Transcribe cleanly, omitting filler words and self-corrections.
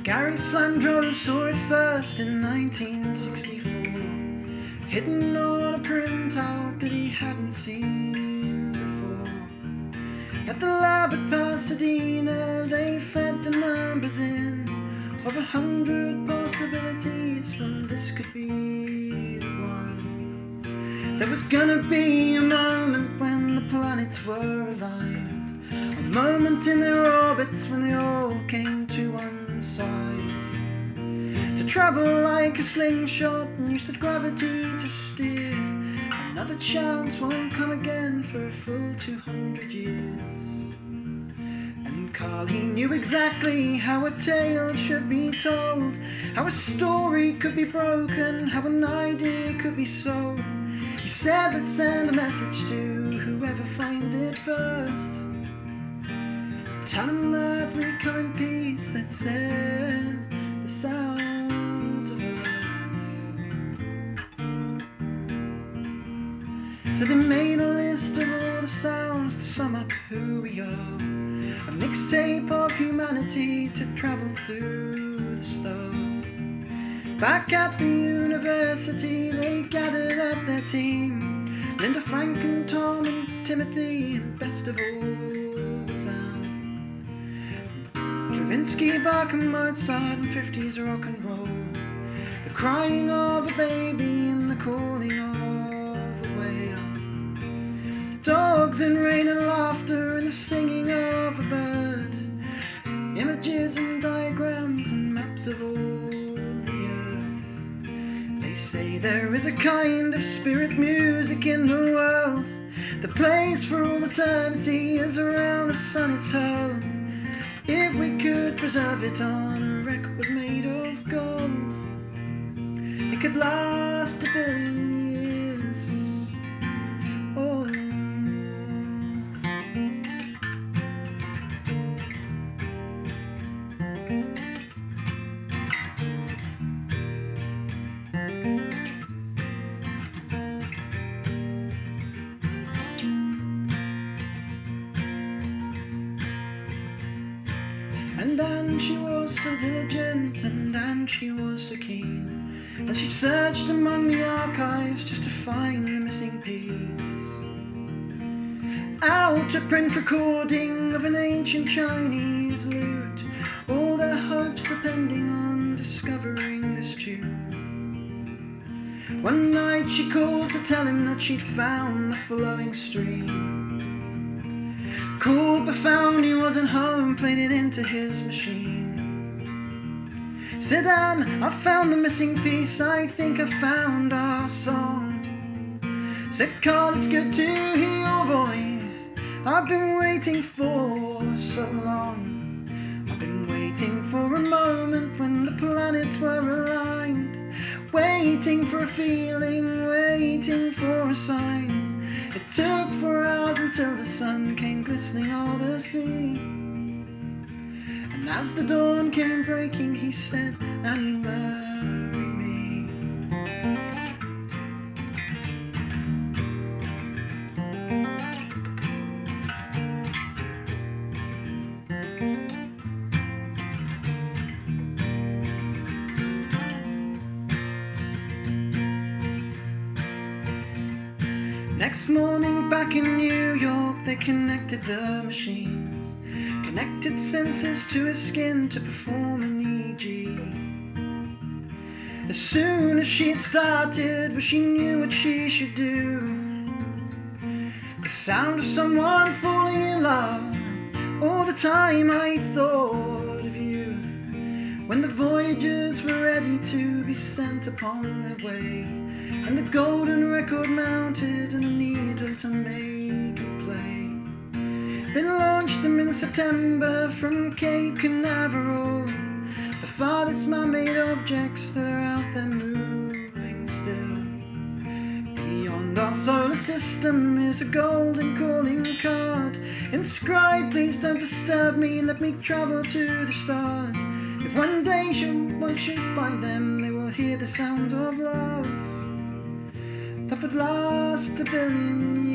Gary Flandreau saw it first in 1964, hidden on a printout that he hadn't seen before. At the lab at Pasadena, they fed the numbers in of 100 possibilities. Well, this could be the one. There was gonna be a moment when the planets were aligned, a moment in their orbits when they all came to one side, to travel like a slingshot and use the gravity to steer. Another chance won't come again for a full 200 years. And Carl, he knew exactly how a tale should be told, how a story could be broken, how an idea could be sold. He said, let's send a message to whoever finds it first. Tell him that recurring piece that said the sounds of Earth. So they made a list of all the sounds to sum up who we are, a mixtape of humanity to travel through the stars. Back at the university they gathered up their team, Linda, Frank and Tom and Timothy, and best of all was Anne. Stravinsky, Bach and Mozart and 50s rock and roll, the crying of a baby and the calling of a whale, dogs in rain and laughter and the singing of a bird, images and diagrams and maps of all the earth. They say there is a kind of spirit music in the world that plays for all eternity as around the sun it's hurled. If we could preserve it on a record made of gold, it could last 1 billion years. Oh. And she was so diligent, and she was so keen, and she searched among the archives just to find the missing piece. Out a print recording of an ancient Chinese lute, all their hopes depending on discovering this tune. One night she called to tell him that she'd found the flowing stream. Called but found he wasn't home, played it into his machine. Said, Anne, I found the missing piece, I think I found our song. Said Carl, it's good to hear your voice, I've been waiting for so long. I've been waiting for a moment when the planets were aligned, waiting for a feeling, waiting for a sign. It took 4 hours until the sun came glistening o'er the sea. And as the dawn came breaking, he said, and you marry me. Next morning back in New York they connected the machines, connected sensors to his skin to perform an EEG. As soon as she had started, well, she knew what she should do. The sound of someone falling in love, all the time I thought of you. When the Voyagers were ready to be sent upon their way, and the golden record mounted and a needle to make it play. Then launched them in September from Cape Canaveral, the farthest man-made objects that are out there moving still. Beyond our solar system is a golden calling card, inscribed, please don't disturb me, let me travel to the stars. If one day one should find them, they will hear the sounds of love that would last 1 billion years.